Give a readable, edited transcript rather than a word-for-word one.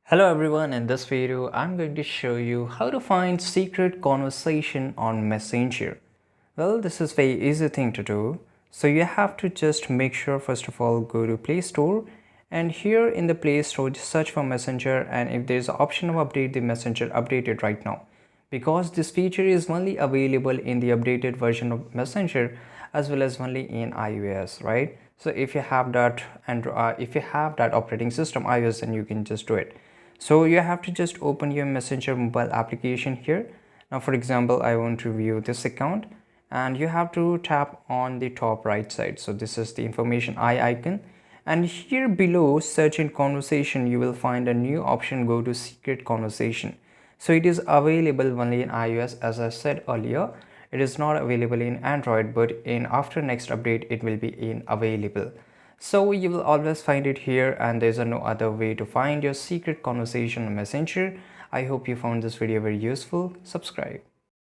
Hello everyone, in this video I'm going to show you how to find secret conversation on Messenger. Well, this is very easy thing to do. So you have to just make sure first of all go to Play Store, and here in the Play Store just search for Messenger, and if there's an option of update the Messenger, update it right now, because this feature is only available in the updated version of Messenger as well as only in iOS, right? So if you have that and if you have that operating system iOS, then you can just do it. So you have to just open your Messenger mobile application here. Now for example, I want to view this account, and you have to tap on the top right side. So this is the information icon, and here below search in conversation you will find a new option, go to secret conversation. So it is available only in iOS, as I said earlier. It is not available in Android, but in after next update it will be in available. So you will always find it here, and there's no other way to find your secret conversation on Messenger. I hope you found this video very useful. Subscribe.